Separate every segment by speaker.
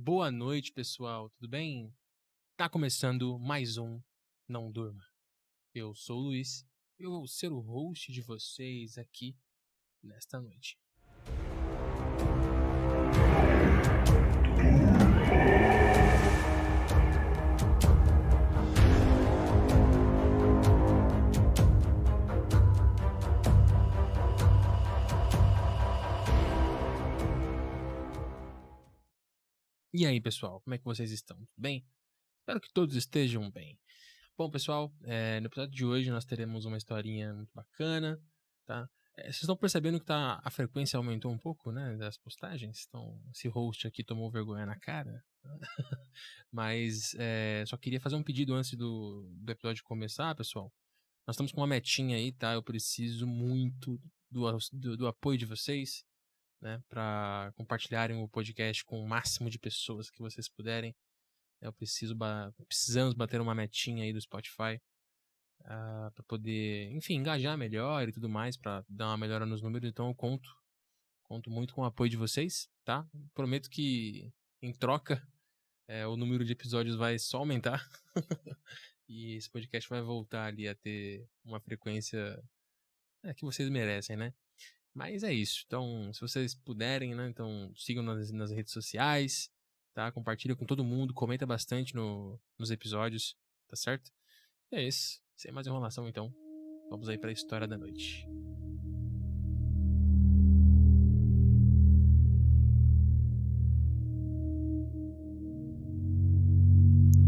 Speaker 1: Boa noite, pessoal. Tudo bem? Tá começando mais um Não Durma. Eu sou o Luiz e eu vou ser o host de vocês aqui nesta noite. E aí, pessoal, como é que vocês estão? Tudo bem? Espero que todos estejam bem. Bom, pessoal, no episódio de hoje nós teremos uma historinha muito bacana, tá? Vocês estão percebendo que a frequência aumentou um pouco, né, das postagens? Então, esse host aqui tomou vergonha na cara. Mas só queria fazer um pedido antes do episódio começar, pessoal. Nós estamos com uma metinha aí, tá? Eu preciso muito do apoio de vocês, né, para compartilharem o podcast com o máximo de pessoas que vocês puderem. Precisamos bater uma metinha aí do Spotify para poder, enfim, engajar melhor e tudo mais, para dar uma melhora nos números. Então eu conto muito com o apoio de vocês, tá? Prometo que em troca o número de episódios vai só aumentar e esse podcast vai voltar ali a ter uma frequência que vocês merecem, né? Mas é isso. Então, se vocês puderem, né? Então, sigam nas redes sociais, tá? Compartilha com todo mundo, comenta bastante nos episódios, tá certo? E é isso. Sem mais enrolação, então. Vamos aí pra história da noite.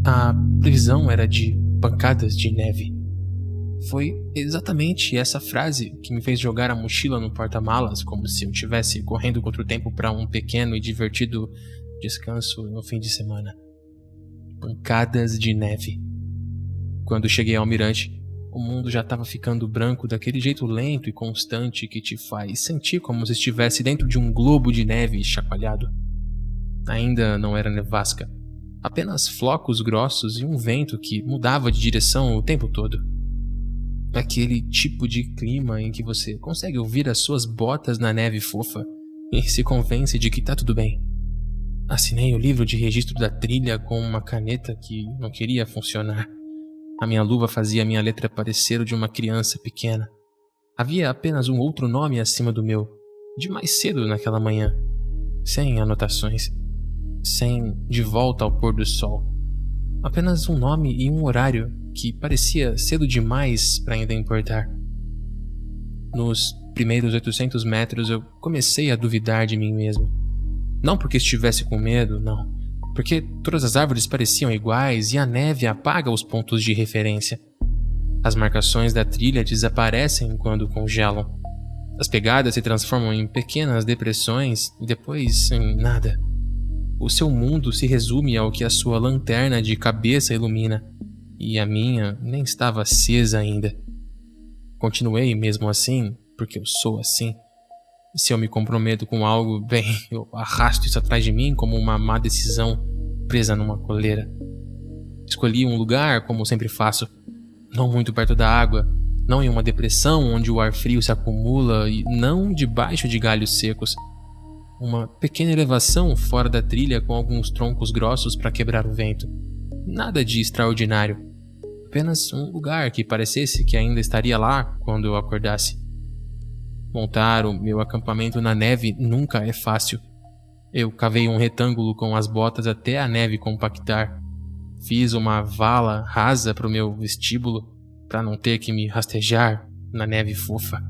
Speaker 1: A previsão era de pancadas de neve. Foi exatamente essa frase que me fez jogar a mochila no porta-malas, como se eu estivesse correndo contra o tempo para um pequeno e divertido descanso no fim de semana. Pancadas de neve. Quando cheguei ao mirante, o mundo já estava ficando branco daquele jeito lento e constante que te faz sentir como se estivesse dentro de um globo de neve chacoalhado. Ainda não era nevasca, apenas flocos grossos e um vento que mudava de direção o tempo todo. Aquele tipo de clima em que você consegue ouvir as suas botas na neve fofa e se convence de que tá tudo bem. Assinei o livro de registro da trilha com uma caneta que não queria funcionar. A minha luva fazia minha letra parecer o de uma criança pequena. Havia apenas um outro nome acima do meu, de mais cedo naquela manhã. Sem anotações. Sem de volta ao pôr do sol. Apenas um nome e um horário que parecia cedo demais para ainda importar. Nos primeiros 800 metros eu comecei a duvidar de mim mesmo. Não porque estivesse com medo, não. Porque todas as árvores pareciam iguais e a neve apaga os pontos de referência. As marcações da trilha desaparecem quando congelam. As pegadas se transformam em pequenas depressões e depois em nada. O seu mundo se resume ao que a sua lanterna de cabeça ilumina. E a minha nem estava acesa ainda. Continuei mesmo assim, porque eu sou assim. Se eu me comprometo com algo, bem, eu arrasto isso atrás de mim como uma má decisão presa numa coleira. Escolhi um lugar, como sempre faço, não muito perto da água, não em uma depressão onde o ar frio se acumula e não debaixo de galhos secos. Uma pequena elevação fora da trilha com alguns troncos grossos para quebrar o vento. Nada de extraordinário. Apenas um lugar que parecesse que ainda estaria lá quando eu acordasse. Montar o meu acampamento na neve nunca é fácil. Eu cavei um retângulo com as botas até a neve compactar. Fiz uma vala rasa para o meu vestíbulo para não ter que me rastejar na neve fofa.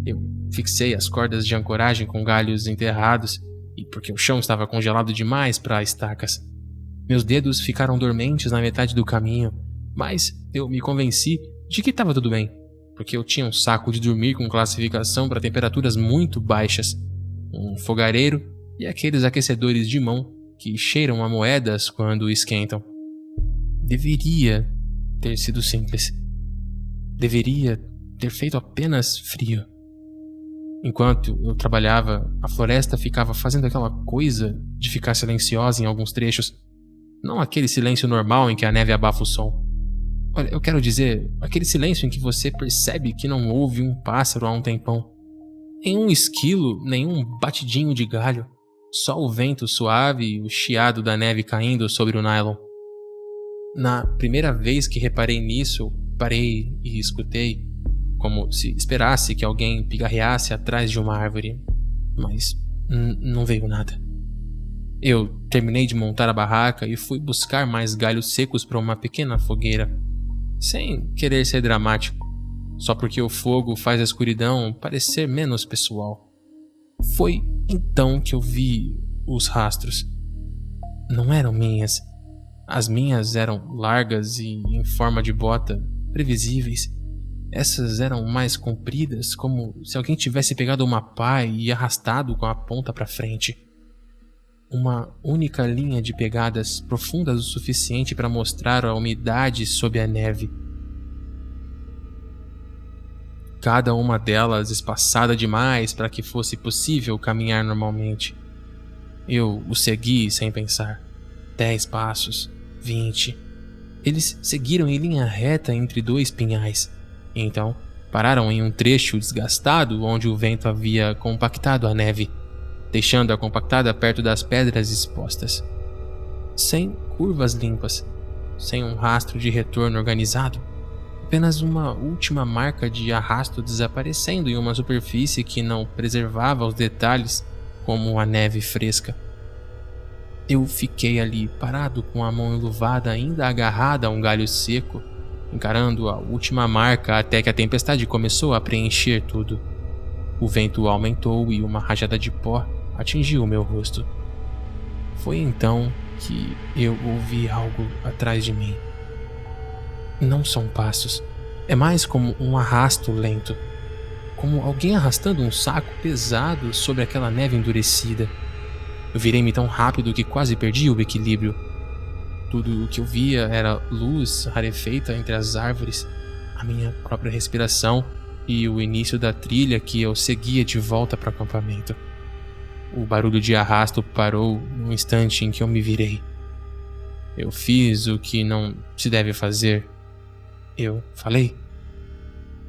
Speaker 1: Eu fixei as cordas de ancoragem com galhos enterrados e porque o chão estava congelado demais para estacas. Meus dedos ficaram dormentes na metade do caminho, mas eu me convenci de que estava tudo bem, porque eu tinha um saco de dormir com classificação para temperaturas muito baixas, um fogareiro e aqueles aquecedores de mão que cheiram a moedas quando esquentam. Deveria ter sido simples. Deveria ter feito apenas frio. Enquanto eu trabalhava, a floresta ficava fazendo aquela coisa de ficar silenciosa em alguns trechos. Não aquele silêncio normal em que a neve abafa o som. Olha, eu quero dizer, aquele silêncio em que você percebe que não ouve um pássaro há um tempão. Nenhum esquilo, nenhum batidinho de galho. Só o vento suave e o chiado da neve caindo sobre o nylon. Na primeira vez que reparei nisso, parei e escutei, como se esperasse que alguém pigarreasse atrás de uma árvore, mas não veio nada. Eu terminei de montar a barraca e fui buscar mais galhos secos para uma pequena fogueira, sem querer ser dramático, só porque o fogo faz a escuridão parecer menos pessoal. Foi então que eu vi os rastros. Não eram minhas. As minhas eram largas e em forma de bota, previsíveis. Essas eram mais compridas, como se alguém tivesse pegado uma pá e arrastado com a ponta para frente. Uma única linha de pegadas profundas o suficiente para mostrar a umidade sob a neve. Cada uma delas espaçada demais para que fosse possível caminhar normalmente. Eu o segui sem pensar. 10 passos, 20. Eles seguiram em linha reta entre 2 pinhais. E então, pararam em um trecho desgastado onde o vento havia compactado a neve, deixando-a compactada perto das pedras expostas. Sem curvas limpas, sem um rastro de retorno organizado, apenas uma última marca de arrasto desaparecendo em uma superfície que não preservava os detalhes como a neve fresca. Eu fiquei ali parado com a mão enluvada ainda agarrada a um galho seco, encarando a última marca até que a tempestade começou a preencher tudo. O vento aumentou e uma rajada de pó atingiu o meu rosto. Foi então que eu ouvi algo atrás de mim. Não são passos, é mais como um arrasto lento, como alguém arrastando um saco pesado sobre aquela neve endurecida. Eu virei-me tão rápido que quase perdi o equilíbrio. Tudo o que eu via era luz rarefeita entre as árvores, a minha própria respiração e o início da trilha que eu seguia de volta para o acampamento. O barulho de arrasto parou no instante em que eu me virei. Eu fiz o que não se deve fazer. Eu falei: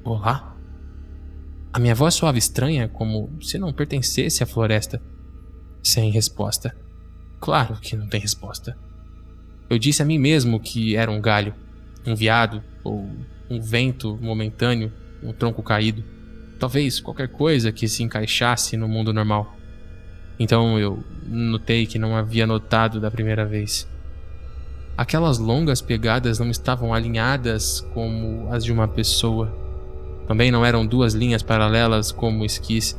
Speaker 1: "Olá?" A minha voz soava estranha, como se não pertencesse à floresta. Sem resposta. Claro que não tem resposta. Eu disse a mim mesmo que era um galho, um veado, ou um vento momentâneo, um tronco caído. Talvez qualquer coisa que se encaixasse no mundo normal. Então eu notei que não havia notado da primeira vez. Aquelas longas pegadas não estavam alinhadas como as de uma pessoa. Também não eram 2 linhas paralelas como esquis.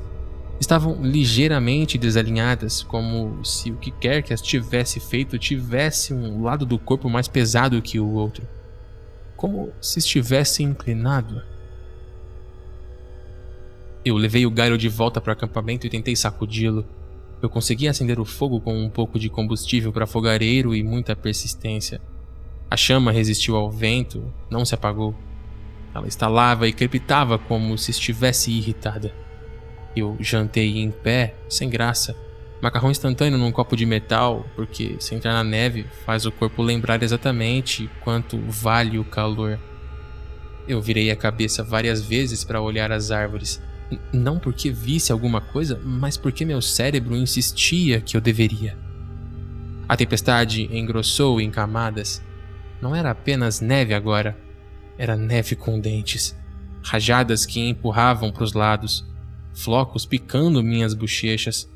Speaker 1: Estavam ligeiramente desalinhadas, como se o que quer que as tivesse feito tivesse um lado do corpo mais pesado que o outro. Como se estivesse inclinado. Eu levei o galho de volta para o acampamento e tentei sacudi-lo. Eu consegui acender o fogo com um pouco de combustível para fogareiro e muita persistência. A chama resistiu ao vento, não se apagou. Ela estalava e crepitava como se estivesse irritada. Eu jantei em pé, sem graça. Macarrão instantâneo num copo de metal, porque se entrar na neve faz o corpo lembrar exatamente quanto vale o calor. Eu virei a cabeça várias vezes para olhar as árvores. Não porque visse alguma coisa, mas porque meu cérebro insistia que eu deveria. A tempestade engrossou em camadas. Não era apenas neve agora, era neve com dentes. Rajadas que empurravam para os lados. Flocos picando minhas bochechas,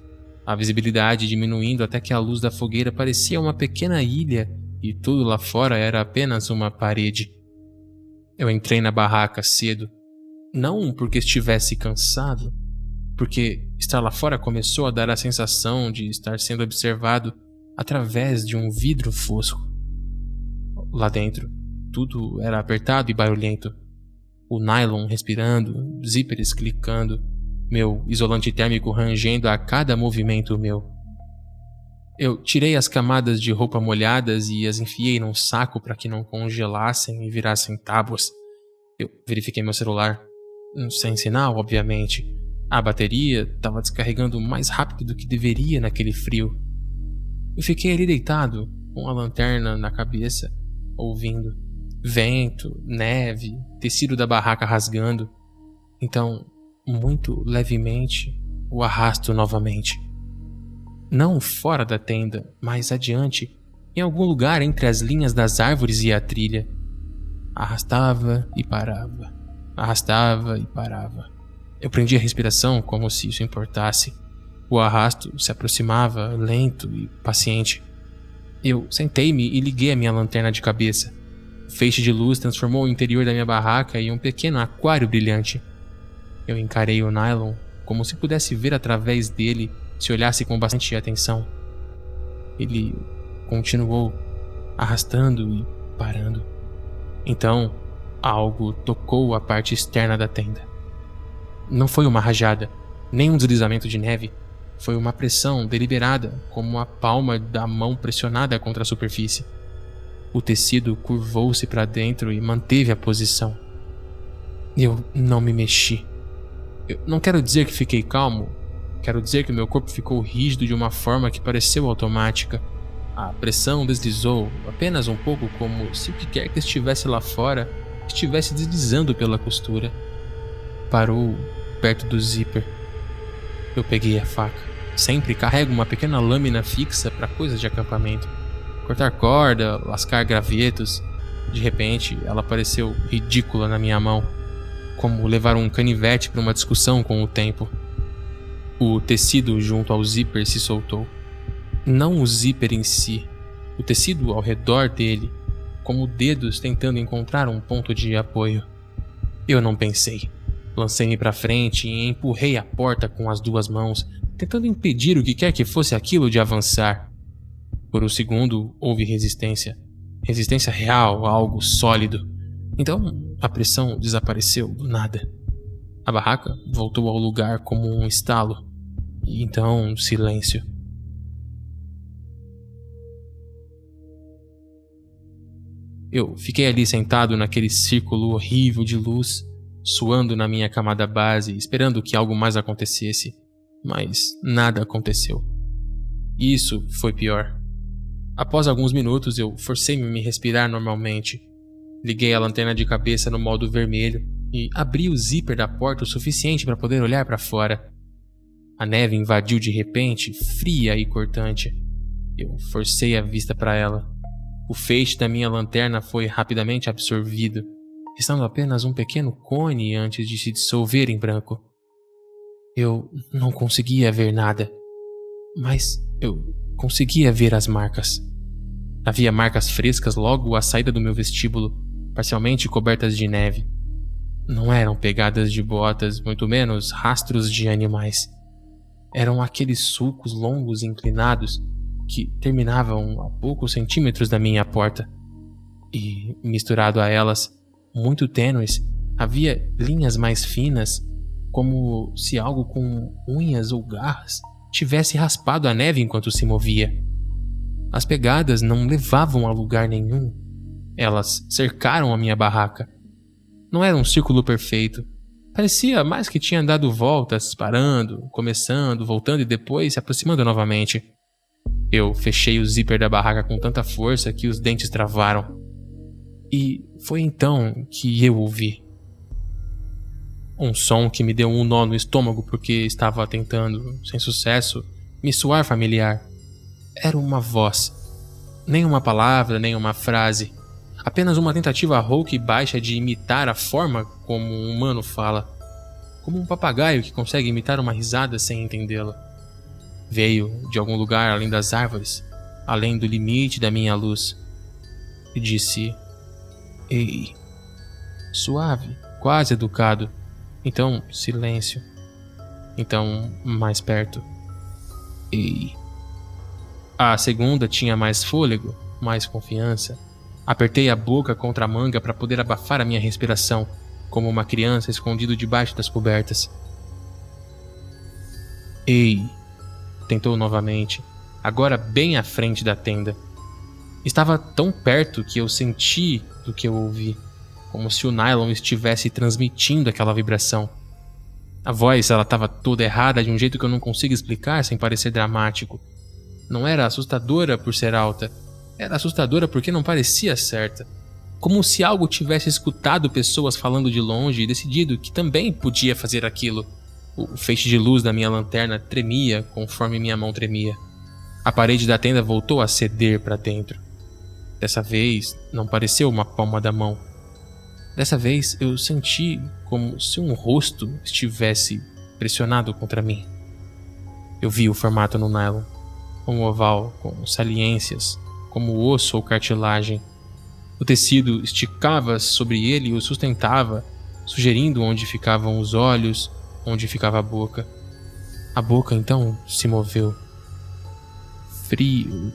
Speaker 1: a visibilidade diminuindo até que a luz da fogueira parecia uma pequena ilha e tudo lá fora era apenas uma parede. Eu entrei na barraca cedo, não porque estivesse cansado, porque estar lá fora começou a dar a sensação de estar sendo observado através de um vidro fosco. Lá dentro, tudo era apertado e barulhento. O nylon respirando, zíperes clicando, meu isolante térmico rangendo a cada movimento meu. Eu tirei as camadas de roupa molhadas e as enfiei num saco para que não congelassem e virassem tábuas. Eu verifiquei meu celular. Sem sinal, obviamente. A bateria estava descarregando mais rápido do que deveria naquele frio. Eu fiquei ali deitado, com a lanterna na cabeça, ouvindo. Vento, neve, tecido da barraca rasgando. Então, muito levemente, o arrasto novamente. Não fora da tenda, mas adiante, em algum lugar entre as linhas das árvores e a trilha. Arrastava e parava. Arrastava e parava. Eu prendia a respiração como se isso importasse. O arrasto se aproximava, lento e paciente. Eu sentei-me e liguei a minha lanterna de cabeça. O feixe de luz transformou o interior da minha barraca em um pequeno aquário brilhante. Eu encarei o nylon como se pudesse ver através dele se olhasse com bastante atenção. Ele continuou arrastando e parando. Então, algo tocou a parte externa da tenda. Não foi uma rajada, nem um deslizamento de neve. Foi uma pressão deliberada, como a palma da mão pressionada contra a superfície. O tecido curvou-se para dentro e manteve a posição. Eu não me mexi. Eu não quero dizer que fiquei calmo. Quero dizer que meu corpo ficou rígido de uma forma que pareceu automática. A pressão deslizou, apenas um pouco, como se o que quer que estivesse lá fora estivesse deslizando pela costura. Parou perto do zíper. Eu peguei a faca. Sempre carrego uma pequena lâmina fixa para coisas de acampamento. Cortar corda, lascar gravetos. De repente, ela pareceu ridícula na minha mão. Como levar um canivete para uma discussão com o tempo. O tecido junto ao zíper se soltou. Não o zíper em si, o tecido ao redor dele, como dedos tentando encontrar um ponto de apoio. Eu não pensei. Lancei-me para frente e empurrei a porta com as duas mãos, tentando impedir o que quer que fosse aquilo de avançar. Por um segundo, houve resistência. Resistência real a algo sólido. Então, a pressão desapareceu do nada. A barraca voltou ao lugar como um estalo. E então, silêncio. Eu fiquei ali sentado naquele círculo horrível de luz, suando na minha camada base, esperando que algo mais acontecesse. Mas nada aconteceu. Isso foi pior. Após alguns minutos, eu forcei-me a me respirar normalmente. Liguei a lanterna de cabeça no modo vermelho e abri o zíper da porta o suficiente para poder olhar para fora. A neve invadiu de repente, fria e cortante. Eu forcei a vista para ela. O feixe da minha lanterna foi rapidamente absorvido, restando apenas um pequeno cone antes de se dissolver em branco. Eu não conseguia ver nada, mas eu conseguia ver as marcas. Havia marcas frescas logo à saída do meu vestíbulo, parcialmente cobertas de neve. Não eram pegadas de botas, muito menos rastros de animais. Eram aqueles sulcos longos e inclinados que terminavam a poucos centímetros da minha porta. E, misturado a elas, muito tênues, havia linhas mais finas, como se algo com unhas ou garras tivesse raspado a neve enquanto se movia. As pegadas não levavam a lugar nenhum. Elas cercaram a minha barraca. Não era um círculo perfeito. Parecia mais que tinha dado voltas, parando, começando, voltando e depois se aproximando novamente. Eu fechei o zíper da barraca com tanta força que os dentes travaram. E foi então que eu ouvi. Um som que me deu um nó no estômago porque estava tentando, sem sucesso, me soar familiar. Era uma voz. Nem uma palavra, nem uma frase. Apenas uma tentativa rouca e baixa de imitar a forma como um humano fala. Como um papagaio que consegue imitar uma risada sem entendê-la. Veio de algum lugar além das árvores, além do limite da minha luz. E disse: "Ei." Suave, quase educado. Então, silêncio. Então, mais perto. "Ei." A segunda tinha mais fôlego, mais confiança. Apertei a boca contra a manga para poder abafar a minha respiração, como uma criança escondido debaixo das cobertas. "Ei." Tentou novamente, agora bem à frente da tenda. Estava tão perto que eu senti do que eu ouvi, como se o nylon estivesse transmitindo aquela vibração. A voz estava toda errada de um jeito que eu não consigo explicar sem parecer dramático. Não era assustadora por ser alta, era assustadora porque não parecia certa. Como se algo tivesse escutado pessoas falando de longe e decidido que também podia fazer aquilo. O feixe de luz da minha lanterna tremia conforme minha mão tremia. A parede da tenda voltou a ceder para dentro. Dessa vez, não pareceu uma palma da mão. Dessa vez, eu senti como se um rosto estivesse pressionado contra mim. Eu vi o formato no nylon, um oval com saliências, como osso ou cartilagem. O tecido esticava sobre ele e o sustentava, sugerindo onde ficavam os olhos, onde ficava a boca. A boca, então, se moveu. Frio,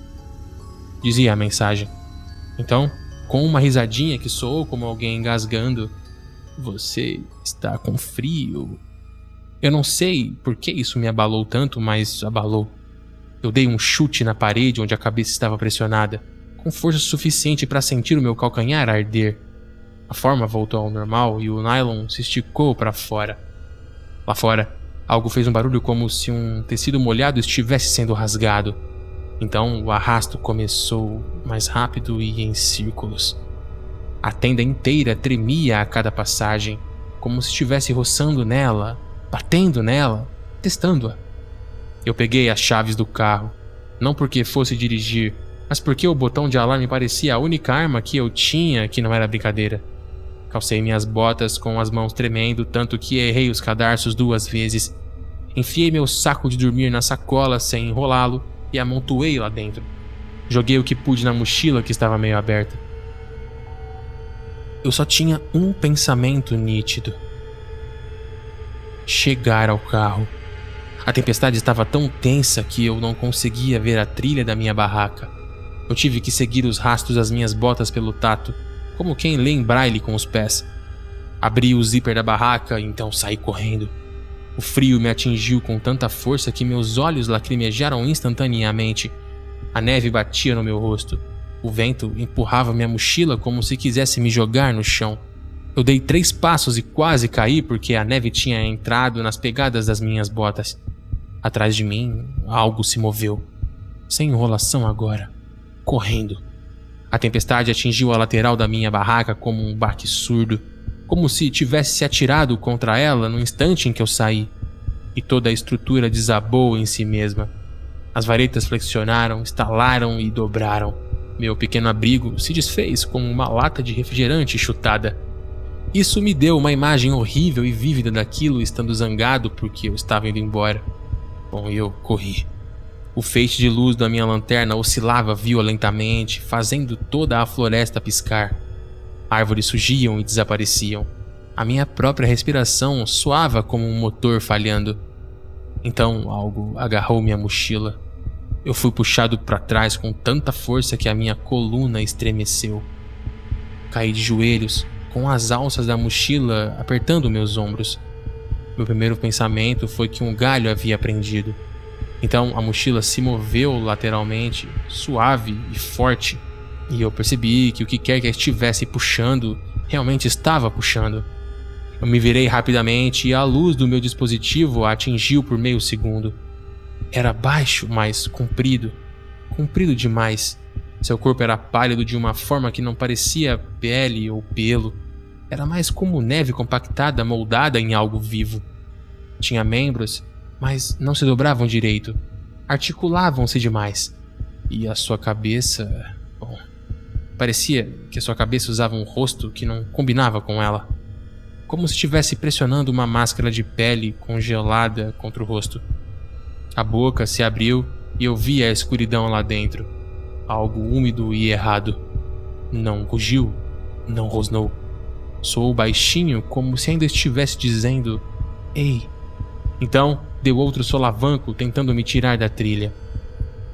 Speaker 1: dizia a mensagem. Então, com uma risadinha que soou como alguém engasgando, você está com frio. Eu não sei por que isso me abalou tanto, mas abalou. Eu dei um chute na parede onde a cabeça estava pressionada, com força suficiente para sentir o meu calcanhar arder. A forma voltou ao normal e o nylon se esticou para fora. Lá fora, algo fez um barulho como se um tecido molhado estivesse sendo rasgado. Então o arrasto começou mais rápido e em círculos. A tenda inteira tremia a cada passagem, como se estivesse roçando nela, batendo nela, testando-a. Eu peguei as chaves do carro, não porque fosse dirigir, mas porque o botão de alarme parecia a única arma que eu tinha que não era brincadeira. Calcei minhas botas com as mãos tremendo, tanto que errei os cadarços 2 vezes. Enfiei meu saco de dormir na sacola sem enrolá-lo e amontoei lá dentro. Joguei o que pude na mochila que estava meio aberta. Eu só tinha um pensamento nítido: chegar ao carro. A tempestade estava tão tensa que eu não conseguia ver a trilha da minha barraca. Eu tive que seguir os rastros das minhas botas pelo tato, como quem lê em braille com os pés. Abri o zíper da barraca e então saí correndo. O frio me atingiu com tanta força que meus olhos lacrimejaram instantaneamente. A neve batia no meu rosto. O vento empurrava minha mochila como se quisesse me jogar no chão. Eu dei 3 passos e quase caí porque a neve tinha entrado nas pegadas das minhas botas. Atrás de mim, algo se moveu. Sem enrolação agora. Correndo. A tempestade atingiu a lateral da minha barraca como um baque surdo, como se tivesse se atirado contra ela no instante em que eu saí. E toda a estrutura desabou em si mesma. As varetas flexionaram, estalaram e dobraram. Meu pequeno abrigo se desfez como uma lata de refrigerante chutada. Isso me deu uma imagem horrível e vívida daquilo estando zangado porque eu estava indo embora. Bom, eu corri. O feixe de luz da minha lanterna oscilava violentamente, fazendo toda a floresta piscar. Árvores surgiam e desapareciam. A minha própria respiração soava como um motor falhando. Então algo agarrou minha mochila. Eu fui puxado para trás com tanta força que a minha coluna estremeceu. Caí de joelhos, com as alças da mochila apertando meus ombros. Meu primeiro pensamento foi que um galho havia prendido. Então a mochila se moveu lateralmente, suave e forte, e eu percebi que o que quer que estivesse puxando, realmente estava puxando. Eu me virei rapidamente e a luz do meu dispositivo a atingiu por meio segundo. Era baixo, mas comprido. Comprido demais. Seu corpo era pálido de uma forma que não parecia pele ou pelo. Era mais como neve compactada moldada em algo vivo. Tinha membros, mas não se dobravam direito. Articulavam-se demais. E a sua cabeça... Bom, parecia que a sua cabeça usava um rosto que não combinava com ela. Como se estivesse pressionando uma máscara de pele congelada contra o rosto. A boca se abriu e eu vi a escuridão lá dentro. Algo úmido e errado. Não rugiu, não rosnou. Soou baixinho, como se ainda estivesse dizendo: "Ei". Então, deu outro solavanco tentando me tirar da trilha.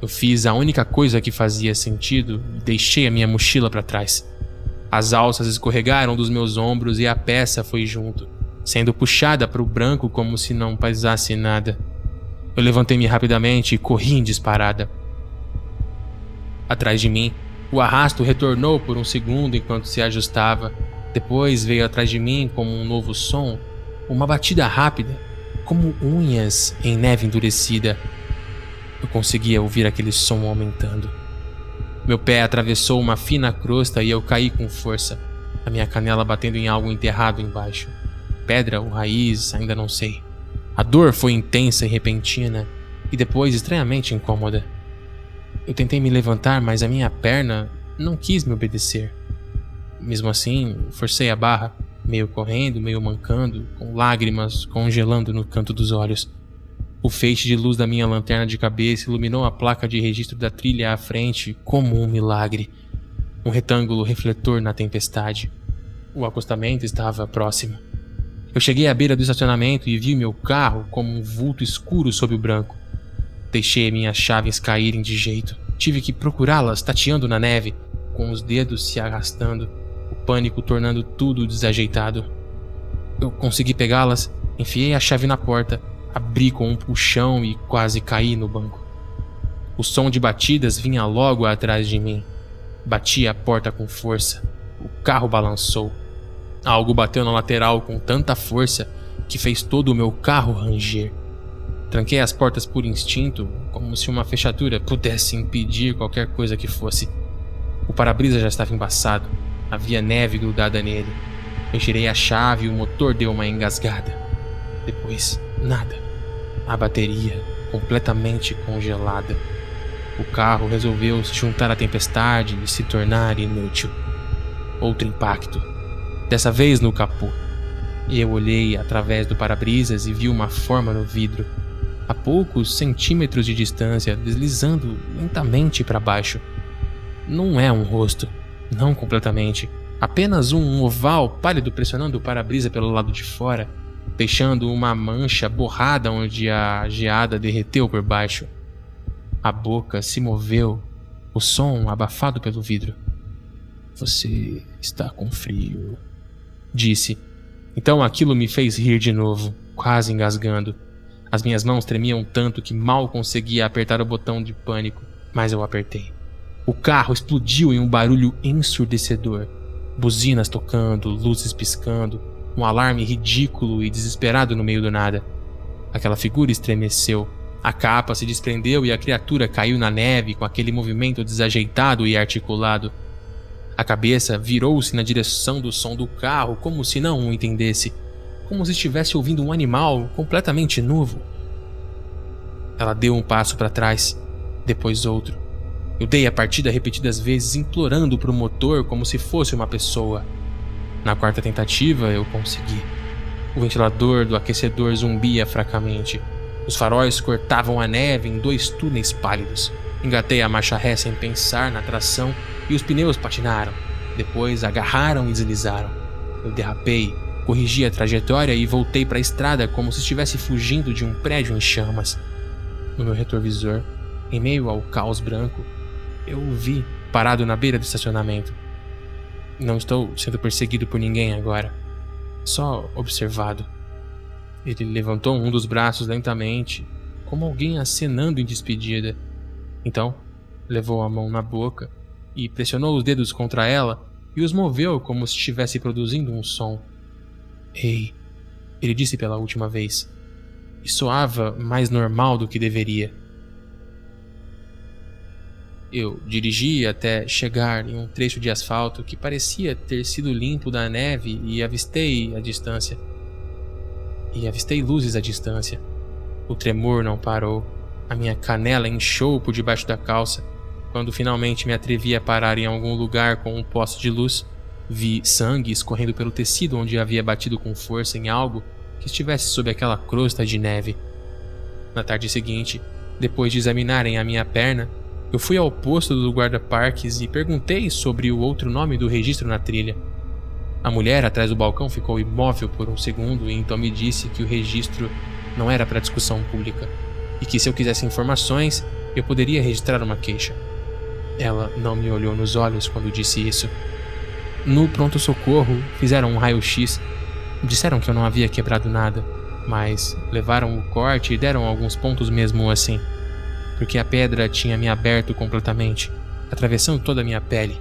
Speaker 1: Eu fiz a única coisa que fazia sentido e deixei a minha mochila para trás. As alças escorregaram dos meus ombros e a peça foi junto, sendo puxada para o branco como se não pesasse nada. Eu levantei-me rapidamente e corri em disparada. Atrás de mim, o arrasto retornou por um segundo enquanto se ajustava. Depois veio atrás de mim como um novo som, uma batida rápida, como unhas em neve endurecida. Eu conseguia ouvir aquele som aumentando. Meu pé atravessou uma fina crosta e eu caí com força, a minha canela batendo em algo enterrado embaixo. Pedra ou raiz, ainda não sei. A dor foi intensa e repentina, e depois estranhamente incômoda. Eu tentei me levantar, mas a minha perna não quis me obedecer. Mesmo assim, forcei a barra, meio correndo, meio mancando, com lágrimas congelando no canto dos olhos. O feixe de luz da minha lanterna de cabeça iluminou a placa de registro da trilha à frente como um milagre. Um retângulo refletor na tempestade. O acostamento estava próximo. Eu cheguei à beira do estacionamento e vi meu carro como um vulto escuro sob o branco. Deixei minhas chaves caírem de jeito. Tive que procurá-las tateando na neve, com os dedos se arrastando, o pânico tornando tudo desajeitado. Eu consegui pegá-las, enfiei a chave na porta, abri com um puxão e quase caí no banco. O som de batidas vinha logo atrás de mim. Bati a porta com força. O carro balançou. Algo bateu na lateral com tanta força que fez todo o meu carro ranger. Tranquei as portas por instinto, como se uma fechadura pudesse impedir qualquer coisa que fosse. O para-brisa já estava embaçado. Havia neve grudada nele. Eu girei a chave e o motor deu uma engasgada. Depois, nada. A bateria, completamente congelada. O carro resolveu se juntar à tempestade e se tornar inútil. Outro impacto. Dessa vez no capô. E eu olhei através do para-brisas e vi uma forma no vidro, a poucos centímetros de distância, deslizando lentamente para baixo. Não é um rosto, não completamente. Apenas um oval pálido pressionando o para-brisa pelo lado de fora, deixando uma mancha borrada onde a geada derreteu por baixo. A boca se moveu, o som abafado pelo vidro. "Você está com frio", disse. Então aquilo me fez rir de novo, quase engasgando. As minhas mãos tremiam tanto que mal conseguia apertar o botão de pânico, mas eu apertei. O carro explodiu em um barulho ensurdecedor. Buzinas tocando, luzes piscando, um alarme ridículo e desesperado no meio do nada. Aquela figura estremeceu. A capa se desprendeu e a criatura caiu na neve com aquele movimento desajeitado e articulado. A cabeça virou-se na direção do som do carro, como se não o entendesse, como se estivesse ouvindo um animal completamente novo. Ela deu um passo para trás, depois outro. Eu dei a partida repetidas vezes, implorando para o motor como se fosse uma pessoa. Na quarta tentativa, eu consegui. O ventilador do aquecedor zumbia fracamente. Os faróis cortavam a neve em 2 túneis pálidos. Engatei a marcha ré sem pensar na tração e os pneus patinaram. Depois agarraram e deslizaram. Eu derrapei, corrigi a trajetória e voltei para a estrada como se estivesse fugindo de um prédio em chamas. No meu retrovisor, em meio ao caos branco, eu o vi parado na beira do estacionamento. Não estou sendo perseguido por ninguém agora, só observado. Ele levantou um dos braços lentamente, como alguém acenando em despedida. Então, levou a mão na boca e pressionou os dedos contra ela e os moveu como se estivesse produzindo um som. "Ei", ele disse pela última vez, e soava mais normal do que deveria. Eu dirigi até chegar em um trecho de asfalto que parecia ter sido limpo da neve e avistei luzes à distância. O tremor não parou. A minha canela inchou por debaixo da calça. Quando finalmente me atrevi a parar em algum lugar com um poste de luz, vi sangue escorrendo pelo tecido onde havia batido com força em algo que estivesse sob aquela crosta de neve. Na tarde seguinte, depois de examinarem a minha perna, eu fui ao posto do guarda-parques e perguntei sobre o outro nome do registro na trilha. A mulher atrás do balcão ficou imóvel por um segundo e então me disse que o registro não era para discussão pública e que se eu quisesse informações, eu poderia registrar uma queixa. Ela não me olhou nos olhos quando disse isso. No pronto-socorro, fizeram um raio-x. Disseram que eu não havia quebrado nada, mas levaram o corte e deram alguns pontos mesmo assim, porque a pedra tinha me aberto completamente, atravessando toda a minha pele.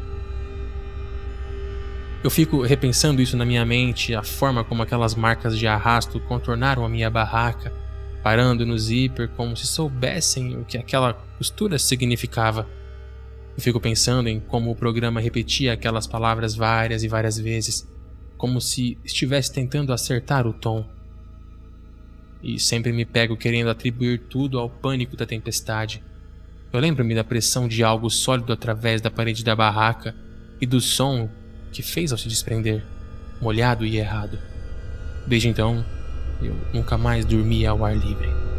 Speaker 1: Eu fico repensando isso na minha mente, a forma como aquelas marcas de arrasto contornaram a minha barraca, parando no zíper como se soubessem o que aquela costura significava. Eu fico pensando em como o programa repetia aquelas palavras várias e várias vezes, como se estivesse tentando acertar o tom. E sempre me pego querendo atribuir tudo ao pânico da tempestade. Eu lembro-me da pressão de algo sólido através da parede da barraca e do som que fez ao se desprender, molhado e errado. Desde então, eu nunca mais dormi ao ar livre.